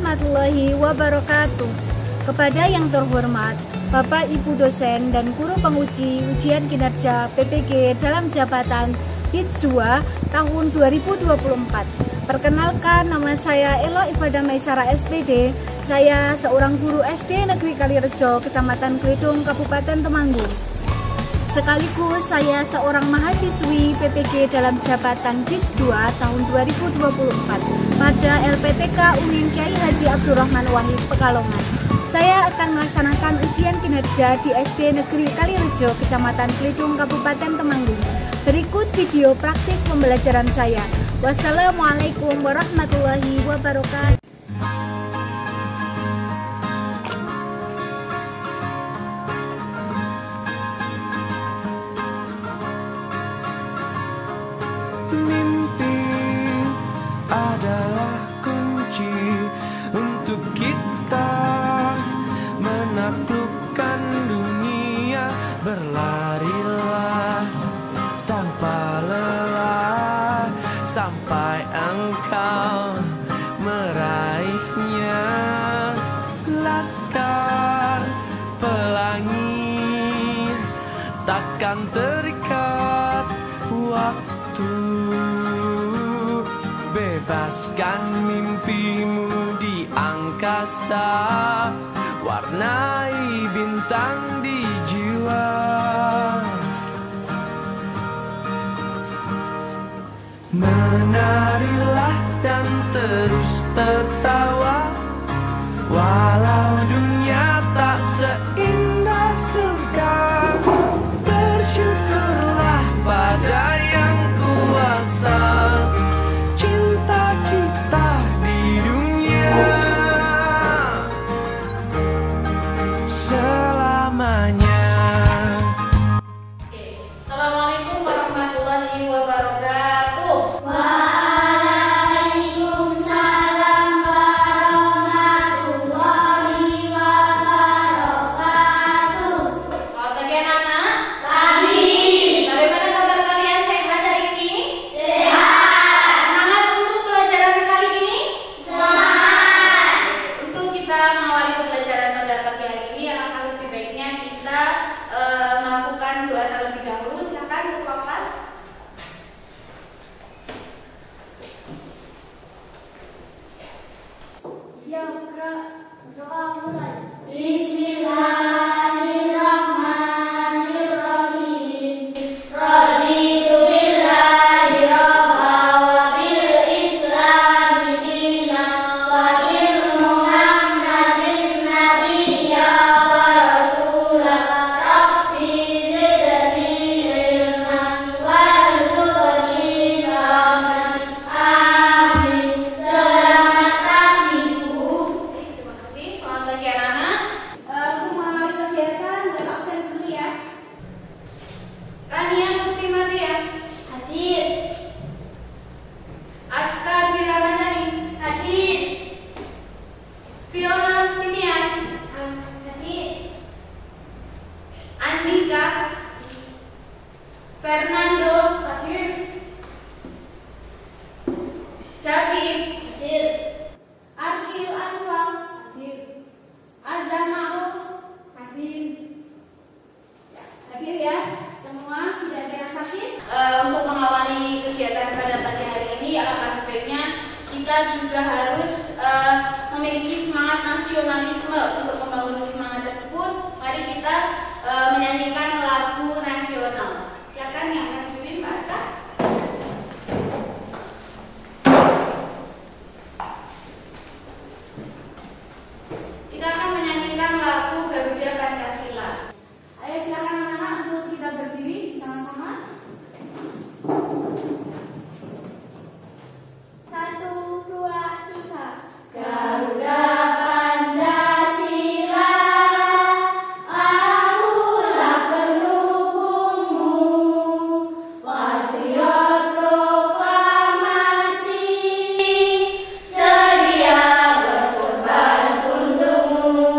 warahmatullahi wabarakatuh. Kepada yang terhormat Bapak Ibu dosen dan guru penguji ujian kinerja PPG dalam jabatan HITS 2 tahun 2024. Perkenalkan, nama saya Elo Ifada Maisara SPD. Saya seorang guru SD Negeri Kalirejo, Kecamatan Gledung, Kabupaten Temanggung. Sekaligus saya seorang mahasiswi PPG dalam jabatan HITS 2 tahun 2024 pada LPTK UIN Kyai Haji Abdurrahman Wahid Pekalongan. Saya akan melaksanakan ujian kinerja di SD Negeri Kalirejo, Kecamatan Gledung, Kabupaten Temanggung. Berikut video praktik pembelajaran saya. Wassalamualaikum warahmatullahi wabarakatuh. Mimpi adalah kunci untuk kita menaklukkan dunia. Berlarilah tanpa lelah sampai engkau meraihnya. Laskar pelangi takkan terikat waktu. Bebaskan mimpimu di angkasa, warnai bintang di jiwa. Menarilah dan terus tertawa, walau dunia tak seindah surga. Bersyukurlah pada yang kuasa, cinta kita di dunia selamanya. Assalamualaikum warahmatullahi wabarakatuh. Waalaikumsalam warahmatullahi wabarakatuh. Selamat pagi anak-anak. Pagi. Bagaimana kabar kalian, sehat hari ini? Sehat. Semangat untuk pelajaran kali ini? Semangat. Untuk kita mengawali pembelajaran pada pagi hari ini, alangkah lebih baiknya kita melakukan doa terlebih dahulu. Silakan ketua kelas. Doa mulai. Bismillahirrahmanirrahim. Raditu billahi rabba wa bil islami dina wa bil muhammadin nabiyya wa rasulah. Rabbi zidni ilman warzuqni fahman. Amin. Selamat pagi, Bu. Terima kasih. Selamat pagi anak-anak. Untuk mengawali kegiatan, jangan absen dulu ya. Rania Putri Maria, Hadir. Askar Biramadani, Hadir. Fiona Tinian, Hadir. Andika, Fernando, Hadir. David, Hadir. Arsyil Anwar, Azam Ma'ruf, Hadir. hadir ya. Semua tidak ada yang sakit. Untuk mengawali kegiatan pada pagi hari ini, alangkah baiknya kita juga harus memiliki semangat nasionalisme. Untuk membangun semangat tersebut, mari kita menyanyikan lagu nasional. Silakan yang akan dipimpin Pak Aska. Kita akan menyanyikan lagu Garuda Pancasila. Ayo silakan anak-anak untuk kita berdiri sama-sama. 1, 2, 3. Garuda Pancasila, akulah pendukungmu. Patriot proklamasi, sedia berkorban untukmu.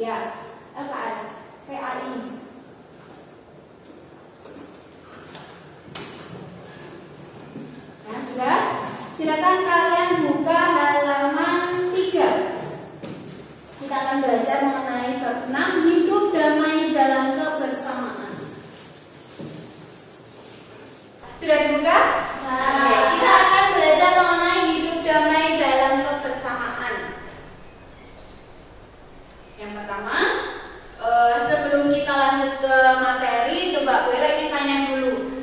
Ya, LKS, PAI. Nah, sudah. Silakan kalian buka halaman 3. Kita akan belajar mengenai bab 6, hidup damai dalam kebersamaan. Sudah dibuka? Oke, kita akan belajar mengenai hidup damai dalam kebersamaan. Yang pertama, sebelum kita lanjut ke materi, coba boleh kita tanya dulu.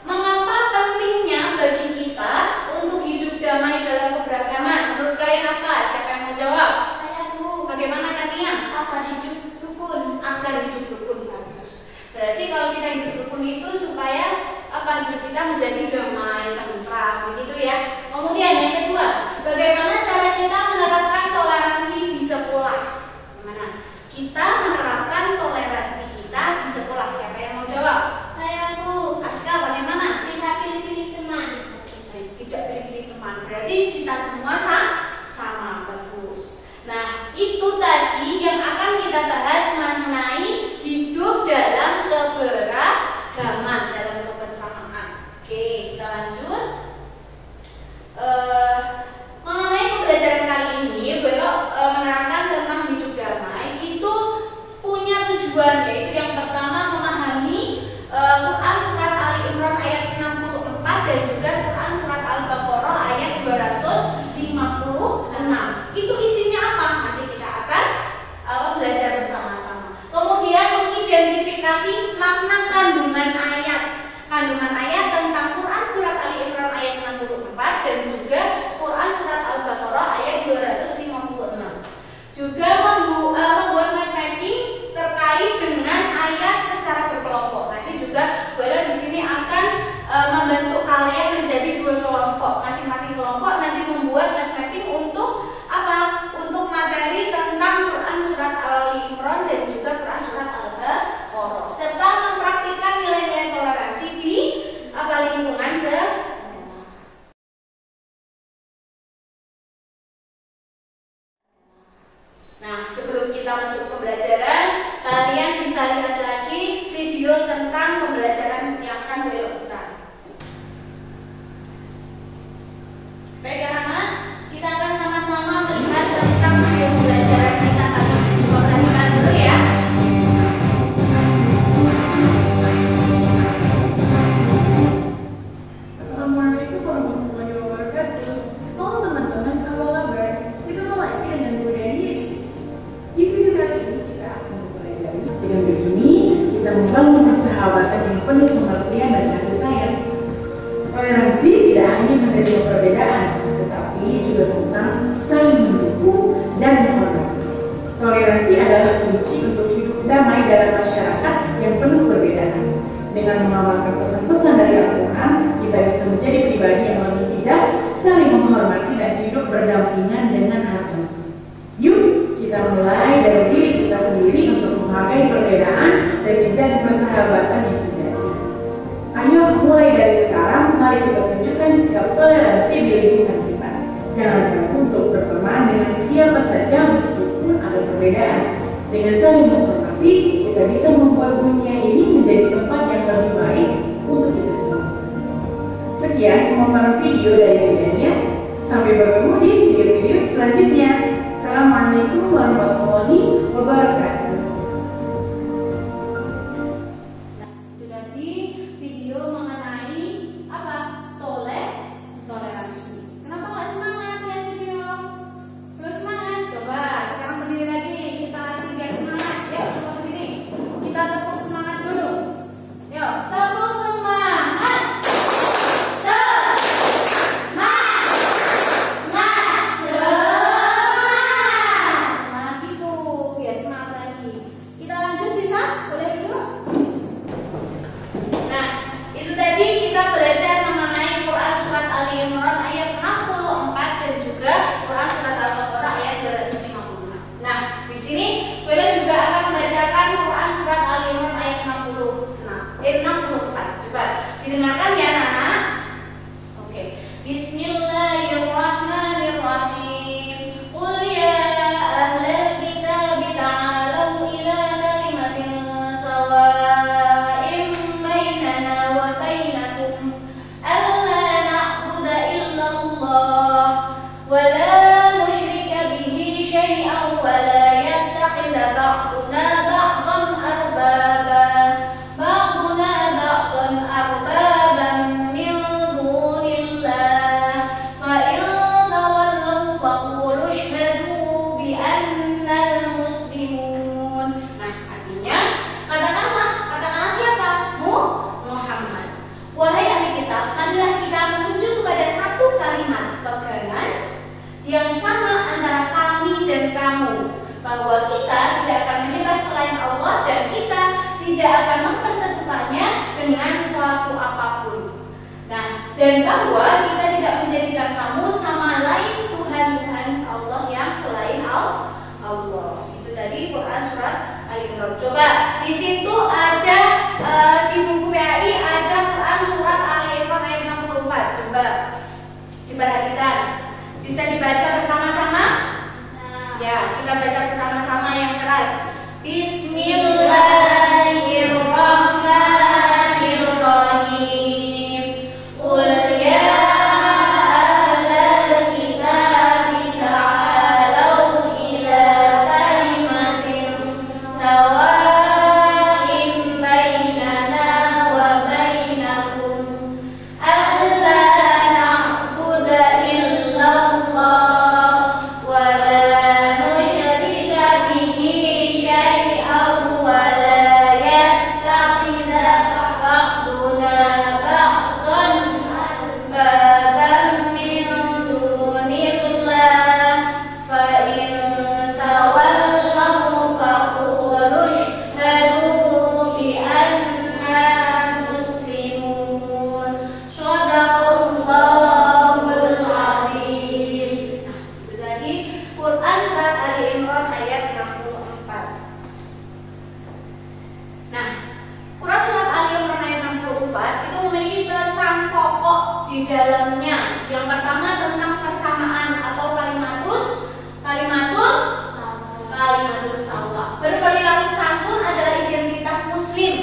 Mengapa pentingnya bagi kita untuk hidup damai dalam keberagaman? Menurut kalian apa? Siapa yang mau jawab? Saya Bu. Bagaimana Kania? Agar hidup rukun. Agar hidup rukun. Bagus. Berarti kalau kita hidup rukun itu supaya apa? Hidup kita menjadi damai, tentram, begitu ya. Kemudian yang kedua, bagaimana cara kita menerapkan toleransi di sekolah? Gimana? Kita menerapkan toleransi kita di sekolah. Siapa yang mau jawab? Saya Bu. Aska, bagaimana? Tidak pilih-pilih teman. Oke, baik. Tidak pilih-pilih teman. Berarti kita semua sama. Bagus. Nah, itu tadi yang akan kita bahas mengenai hidup dalam keberagaman, dalam kebersamaan. Oke, kita lanjut. Mengenai pembelajaran kali ini, belok menerangkan tentang hidup damai itu punya tujuan, yaitu yang pertama memahami Quran surat Ali Imran ayat 64 dan juga Quran surat Al-Baqarah ayat 256. Itu isinya apa? Nanti kita akan belajar bersama-sama. Kemudian mengidentifikasi makna kandungan ayat. Kandungan ayat tentang Quran surat Ali Imran ayat 64 dan juga Quran surat Al-Baqarah ayat 256. Juga membuat mind mapping terkait dengan ayat secara berkelompok. Nanti juga boleh di sini akan membentuk kalian menjadi 2 kelompok. Masing-masing kelompok nanti membuat mind mapping untuk apa? Untuk materi tentang Quran surat Ali Imran dan juga Quran surat Al-Baqarah, serta mempraktikkan nilai-nilai toleransi di lingkungan sekolah. Nah, sebelum kita masuk ke pembelajaran, kalian bisa lihat lagi video tentang pembelajaran yang akan beliau lakukan. Baik, anak-anak, kita akan sama-sama melihat tentang video pembelajaran kita tadi. Coba perhatikan dulu ya. Assalamualaikum warahmatullahi wabarakatuh. Halo teman-teman, apa kabar? Ketemu lagi dengan Bu Dani. Di video kali ini kita akan mempelajari. Dengan begini, kita membangun persahabatan yang penuh pengertian dan kasih sayang. Toleransi tidak hanya menerima perbedaan, tetapi juga tentang saling mendukung dan menghormati. Toleransi adalah kunci untuk hidup damai dalam masyarakat yang penuh perbedaan. Dengan mengamalkan pesan-pesan dari Al-Quran, kita bisa menjadi pribadi yang lebih bijak, saling menghormati dan hidup berdampingan dengan harmonis. Yuk, kita mulai dari diri kita sendiri untuk menghargai perbedaan dan menjadi persahabatan yang sejati. Ayo mulai dari sekarang, mari kita tunjukkan sikap toleransi di lingkungan kita. Jangan ragu untuk berteman dengan siapa saja meskipun ada perbedaan. Dengan saling menghormati, kita bisa membuat dunia ini menjadi tempat yang lebih baik untuk kita semua. Sekian pemaparan video dari Budania. Sampai bertemu di video-video selanjutnya. Assalamualaikum warahmatullahi wabarakatuh. Itu tadi video mengenai apa? Toleransi. Kenapa nggak semangat lihat video? Belum semangat? Coba sekarang berdiri lagi. Kita lagi biar semangat. Yuk, coba berdiri. Kita tepuk semangat dulu. Yuk, tepuk semangat. Nah, gitu. Biar semangat lagi. ولا نشرك به شيئا ولا يتخذ بعضنا بعضا أربابا من دون الله فإن تولوا فقولوا اشهدوا بأننا المسلمون. Nah, artinya katakanlah siapa? Muhammad. Wahai ahli kitab, marilah kita menuju kepada satu kalimat pegangan yang sama antara kami dan kamu, bahwa kita tidak akan menyembah selain Allah dan kita tidak akan mempersekutukannya dengan suatu apapun. Nah, dan bahwa kita tidak menjadikan kamu sama lain Tuhan Allah yang selain Allah. Itu tadi Quran surat Al-Imran. Coba di situ ada di buku PAI ada Quran surat Al-Imran ayat 64. Coba diperhatikan. Bisa dibaca bersama-sama? Ya, kita baca bersama-sama yang keras. Bismillahirrahmanirrahim. Qul ya ahlal kitabi ta'alau ila kalimatin sawa'in bainana wa bainakum alla na'budu illallah wa la nusyrika bihi syai'an wa la yattakhidha ba'duna ba'dan arbaban min dunillah fa in tawallaw faqulu ashhadu bi anna muslimun. Shadaqallahul azim. Itu tadi Quran surat Ali Imran ayat 64. Nah, Quran surat Ali Imran ayat 64 itu memiliki pesan pokok di dalamnya. Yang pertama tentang persamaan atau kalimatus sawah. Berperilaku santun adalah identitas muslim.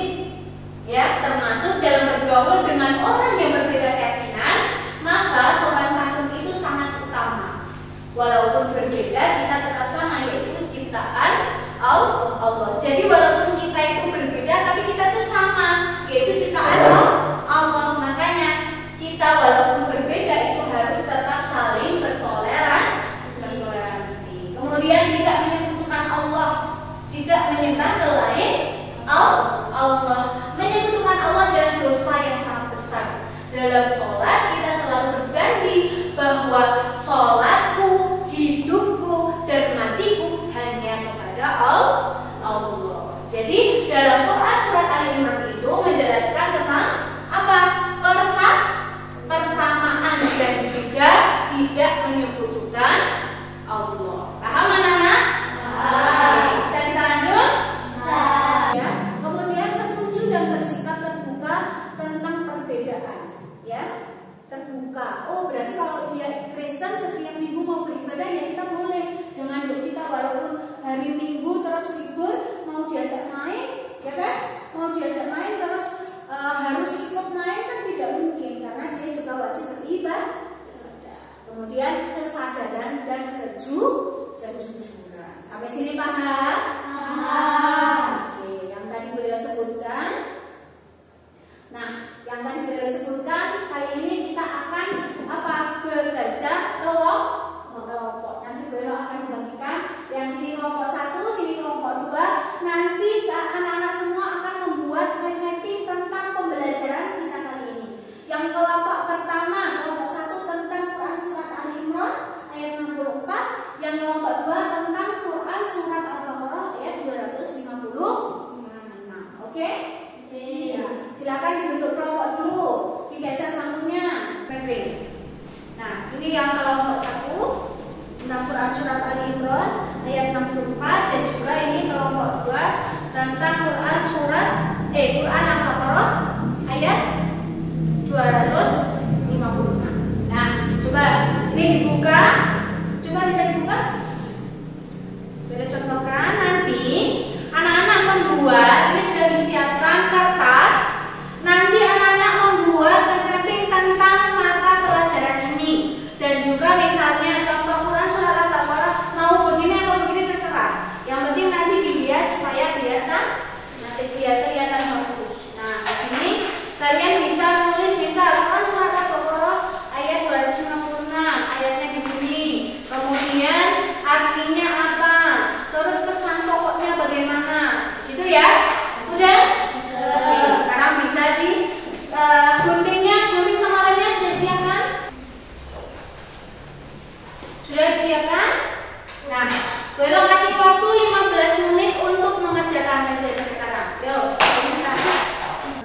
Ya, termasuk dalam bergaul dengan orang yang berbeda keyakinan, maka sopan santun itu sangat utama. Walaupun berbeda, kita tetap sama, yaitu ciptaan Allah. Jadi walaupun kita itu berbeda, tapi kita itu sama, yaitu ciptaan Allah. Makanya kita walaupun berbeda itu harus tetap saling bertoleransi. Kemudian tidak menyekutukan Allah, tidak menyembah selain Allah. Menyekutukan Allah adalah dosa yang sangat besar. Dalam sholat kita selalu berjanji bahwa sholatku, hidupku, dan matiku hanya kepada Allah. Jadi dalam Quran surat Al-Imran itu menjelaskan tentang apa? Persamaan dan juga tidak menyekutukan Allah. Paham anak-anak? Bisa kita lanjut? Ya. Kemudian setuju dan bersikap terbuka tentang perbedaan. Ya, terbuka. Oh, berarti kalau dia Kristen setiap minggu mau beribadah ya kita boleh. Jangan dulu kita walaupun hari Minggu terus libur mau diajak main, ya kan? Mau diajak main terus harus ikut main kan tidak mungkin karena dia juga wajib beribadah. Kemudian kesadaran dan kejujuran. Sampai sini paham? Oke, yang tadi beliau sebutkan. Nah, yang tadi beliau sebutkan, kali ini kita akan bekerja kelompok. Nanti beliau akan membagikan yang sini kelompok 1, sini kelompok 2. Nanti anak-anak semua akan membuat mapping tentang pembelajaran kita kali ini. Yang kelompok pertama, kelompok 1 tentang Quran surat Al-Imran ayat 64. Yang kelompok 2 tentang Quran surat Al-Baqarah ayat 256. Oke? Ya, silakan dibentuk kelompok dulu, digeser pantunnya. Nah, ini yang kelompok 1 tentang Quran surat Al-Imran ayat 64 dan juga ini kelompok 2 tentang Quran Al-Baqarah ayat 256. Nah, coba ini dibuka. Coba bisa dibuka? Beda contohkan nanti anak-anak membuat, ini sudah disiapkan kertas. Nanti anak-anak membuat mapping tentang mata pelajaran ini dan juga misalnya contoh Sudah disiapkan? Nah, Belo kasih waktu 15 menit untuk mengerjakannya dari sekarang. Yo,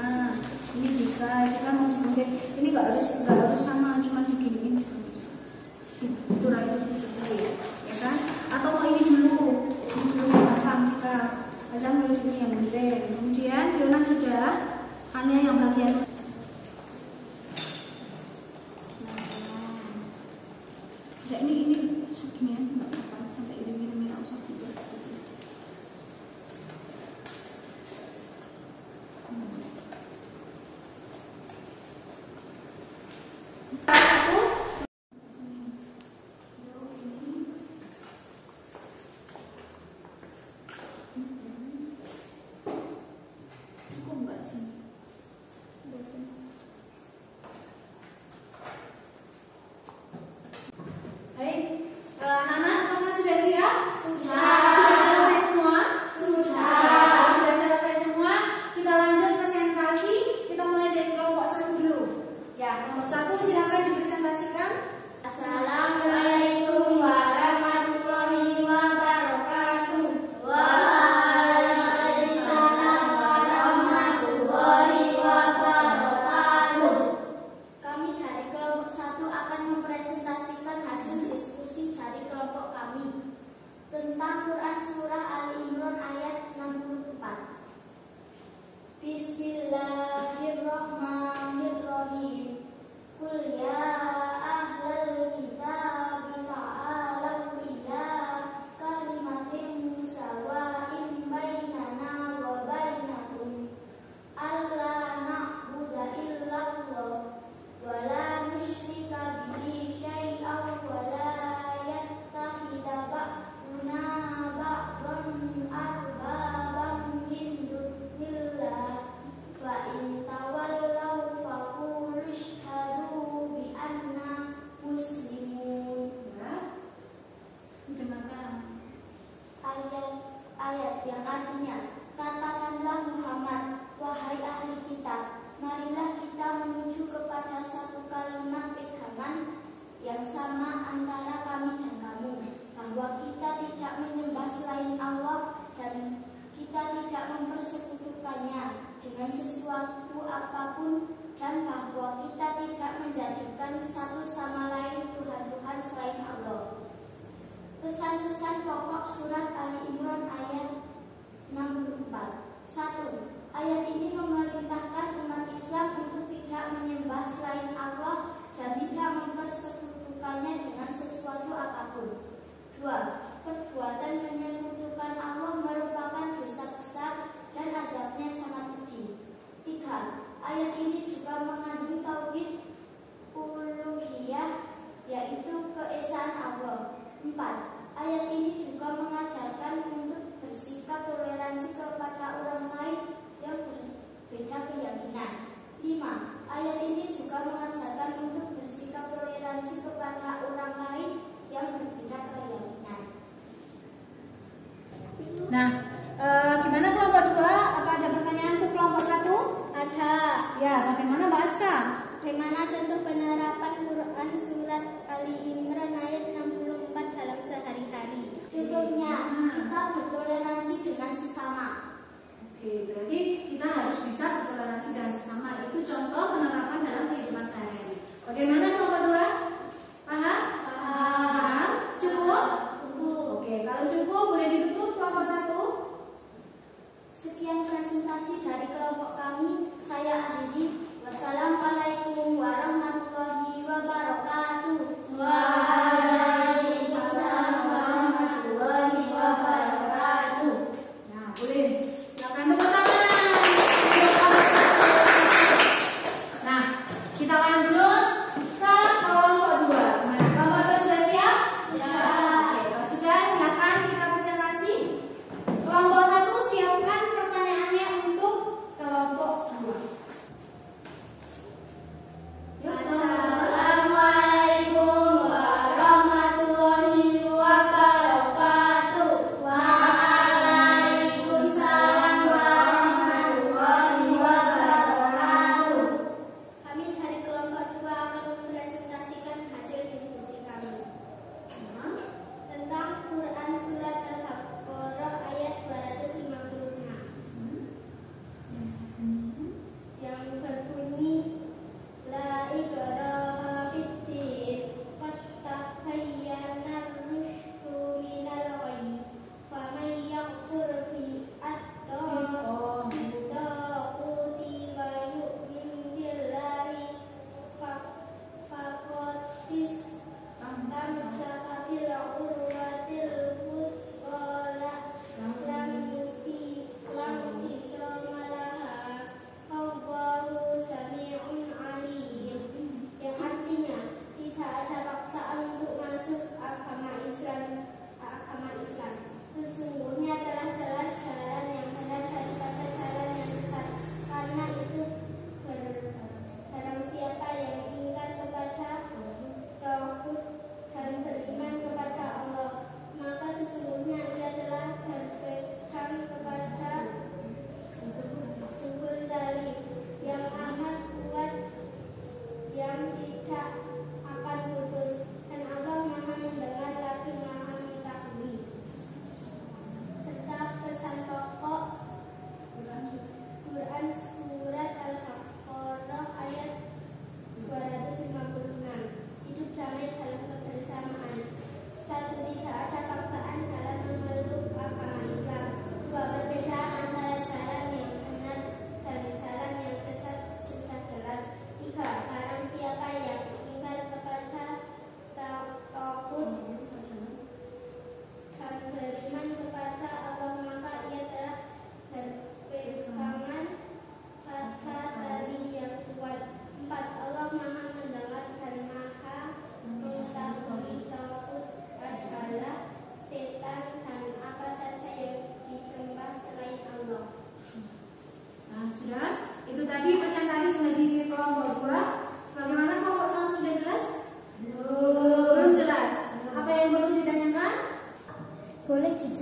Nah, ini bisa, itu kan mungkin ini nggak harus sama, cuma diginiin juga bisa. Diturah itu, ya kan? Atau mau ini dulu gampang kita. Azam nulis ini yang penting. Kemudian Fiona sudah, Ania yang bagian. Ya ini segini ya, nggak apa-apa sampai ini nggak usah gitu. Baik, anak-anak, kamu sudah siap? Sudah. Sudah selesai semua? Sudah. Sudah selesai semua. Kita lanjut presentasi. Kita mulai dari kelompok 1 dulu. Ya, kelompok 1 silakan dipresentasikan. Assalamualaikum warahmatullahi wabarakatuh. Waalaikumsalam warahmatullahi wabarakatuh. Kami dari kelompok 1 akan mempresentasikan hasil diskusi dari kelompok kami tentang Quran Surah Ali Imran ayat 64. Bismillahirrahmanirrahim. Qul ya ahlal kitab ta'alau ila kalimatin sawa'in bainana wa bainakum alla na'budu illallah wa la nusyrika bihi syai'an wa la yattakhidha ba'duna ba'dan arbaban min dunillah fa in tawallaw faqul ishhadu bi anna muslimun. Ya, dengarkan. Ayat yang artinya, katakanlah Muhammad, wahai ahli kitab, marilah kita menuju kepada satu kalimat pegangan yang sama antara kami dan kamu, bahwa kita tidak menyembah selain Allah dan kita tidak mempersekutukannya dengan sesuatu apapun, dan bahwa kita tidak menjadikan satu sama lain Tuhan-Tuhan selain Allah. Pesan-pesan pokok surat Ali Imran ayat 64. 1. Ayat ini memerintahkan umat Islam untuk tidak menyembah selain Allah dan tidak mempersekutukannya dengan sesuatu apapun. 2. Perbuatan menyekutukan Allah merupakan dosa besar dan azabnya sangat keji. 3. Ayat ini juga mengandung tauhid uluhiyah, yaitu keesaan Allah. 4. Ayat ini juga mengajarkan untuk bersikap toleransi kepada orang lain yang berbeda keyakinan. 5. Ayat ini juga mengajarkan untuk bersikap toleransi kepada orang lain yang berbeda keyakinan. Nah, gimana kelompok 2? Apa ada pertanyaan untuk kelompok 1? Ada. Ya, bagaimana Mbak Aska? Bagaimana contoh penerapan Quran surat Ali Imran ayat 64 dalam sehari-hari? Contohnya, kita bertoleransi dengan sesama. Oke, berarti kita harus bisa bertoleransi dengan sesama. Itu contoh penerapan dalam kehidupan sehari-hari. Bagaimana kelompok 2? Paham? Paham? Cukup? Oke, kalau cukup boleh ditutup kelompok 1. Sekian presentasi dari kelompok kami. Saya akhiri. Wassalamualaikum warahmatullahi wabarakatuh. Waalaikumsalam warahmatullahi wabarakatuh. Nah, boleh. Silakan tepuk tangan.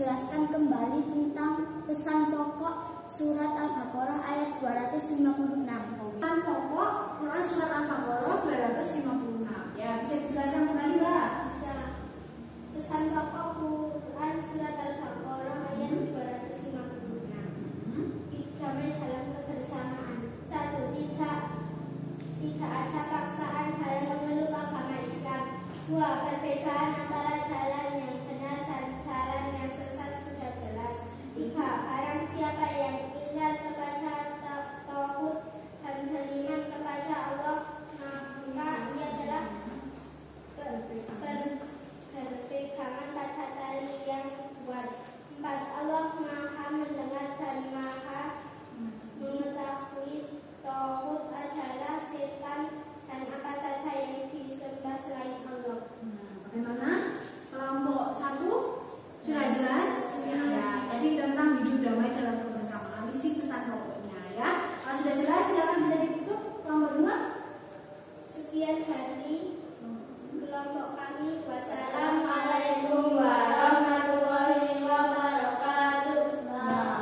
dijelaskan kembali tentang pesan pokok surat Al-Baqarah ayat 256. Pesan pokok Quran surat Al-Baqarah 256. Ya, bisa dijelaskan kembali, Mbak? Bisa. Pesan pokok Quran surat Al-Baqarah ayat 256. Damai dalam kebersamaan. 1. Tidak ada paksaan dalam memeluk agama Islam. 2. Perbedaan antara jalan yang benar dan jalan yang sesat sudah jelas. 3. Barang siapa yang ingkar kepada tauhid dan beriman kepada Allah, maka ia telah berpegangan pada tali yang kuat. 4. Allah Maha mendengar dan Maha mengetahui tauhid adalah setan dan apa saja yang disembah selain Allah. Bagaimana? Setelah untuk 1 sudah jelas? Ya, jadi tentang hidup damai dalam kebersamaan, isi pesan pokoknya ya. Kalau sudah jelas, silakan bisa ditutup. Nomor 2. Sekian dari kelompok kami. Wassalamualaikum warahmatullahi wabarakatuh.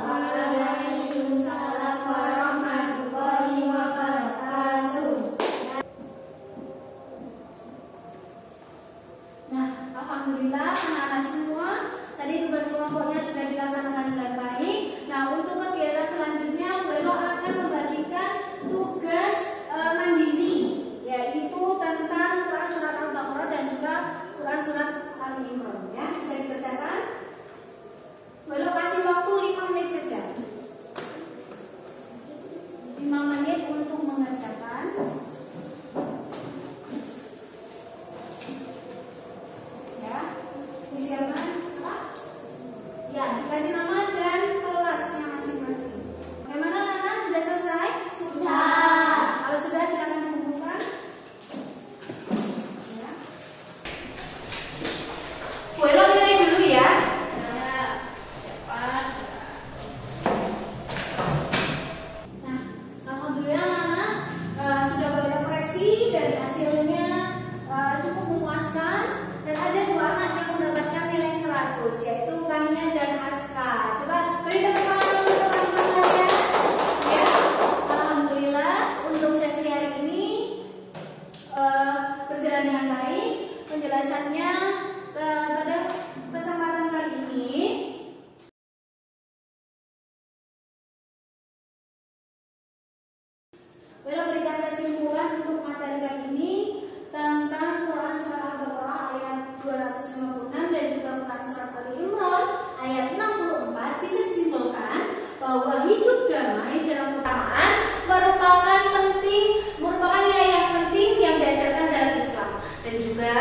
Waalaikumsalam warahmatullahi wabarakatuh. Nah, alhamdulillah anak-anak semua tadi tugas kelompoknya sudah dilaksanakan dengan baik. Nah, untuk kegiatan selanjutnya Bu Elo akan membagikan tugas mandiri, yaitu tentang Quran surat Al-Baqarah dan juga Quran surat Al-Imran. Ya, bisa dikerjakan. Bu Elo kasih waktu 5 menit saja. 5 menit untuk mengerjakan. Ya, disiapkan apa? Ya, dikasih nama dan kelasnya masing-masing. Bagaimana anak-anak? Sudah selesai? Sudah. Kalau sudah silakan dikumpulkan. Ya. Bu Elo nilai dulu ya. Nah, alhamdulillah anak-anak sudah boleh koreksi dan hasilnya cukup memuaskan. Dan ada 2 anak yang mendapatkan nilai 100, yaitu Kania dan Aska. Coba beri tepuk tangan untuk teman-teman sekalian. Ya, alhamdulillah untuk sesi hari ini berjalan dengan baik. Penjelasannya pada kesempatan kali ini boleh berikan kesimpulan untuk materi kali ini tentang Quran surat Al-Baqarah ayat 256 dan juga Quran surat Al-Imran ayat 64. Bisa disimpulkan bahwa hidup damai dalam kebersamaan merupakan nilai yang penting yang diajarkan dalam Islam, dan juga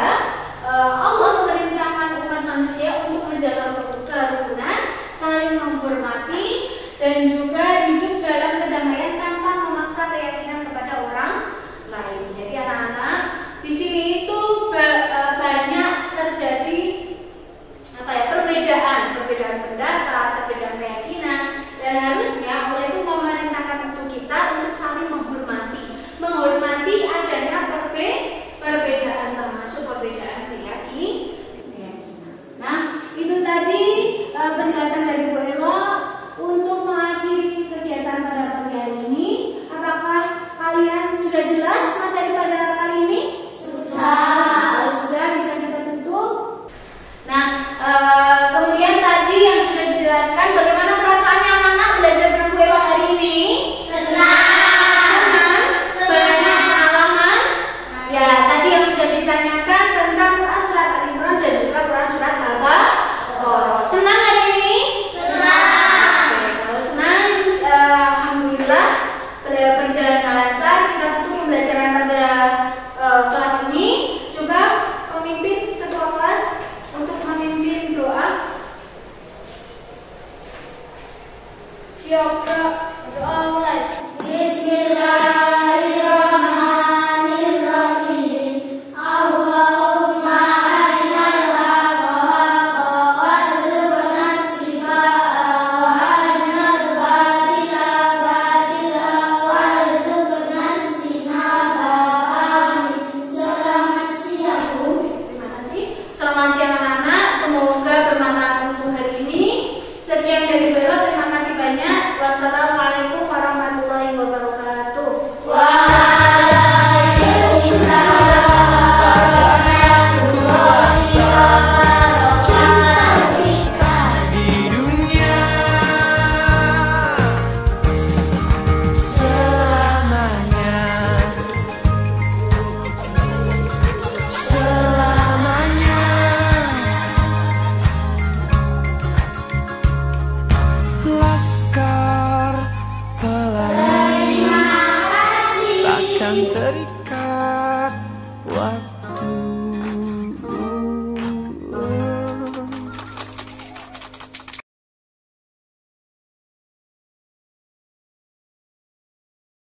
Allah memerintahkan umat manusia untuk menjaga kerukunan, saling menghormati, dan juga hidup dalam kedamaian tanpa memaksa keyakinan kepada orang lain. Jadi anak-anak, di sini itu banyak terjadi perbedaan pendapat, perbedaan keyakinan, dan harusnya Allah itu memerintahkan untuk kita untuk saling menghormati adanya perbedaan, termasuk perbedaan keyakinan. Nah, itu tadi penjelasan dari Bu Elo untuk mengakhiri kegiatan pada pagi hari ini. Apakah kalian sudah jelas materi pada kali ini? Kalau sudah, bisa kita tutup. Nah, kemudian tadi yang sudah dijelaskan, bagaimana perasaannya anak-anak belajar dengan Bu Elo hari ini? Senang? Banyak pengalaman? Ya, tadi yang sudah ditanyakan tentang Quran surat Al-Imran dan juga Quran surat Al-Baqarah. Senang hari ini? Oke, kalau senang, alhamdulillah perjalanan lancar. Kita tutup pembelajaran pada kelas ini. Coba pemimpin ketua kelas untuk memimpin doa. Siap, doa mulai. Bismillahirrahmanirrahim. Allahumma arinal haqqa haqqan warzuqna ittiba'ahu wa arinal batila batilan warzuqna ijtinabahu. Amin. Selamat siang, Bu. Terima kasih. Selamat siang anak-anak.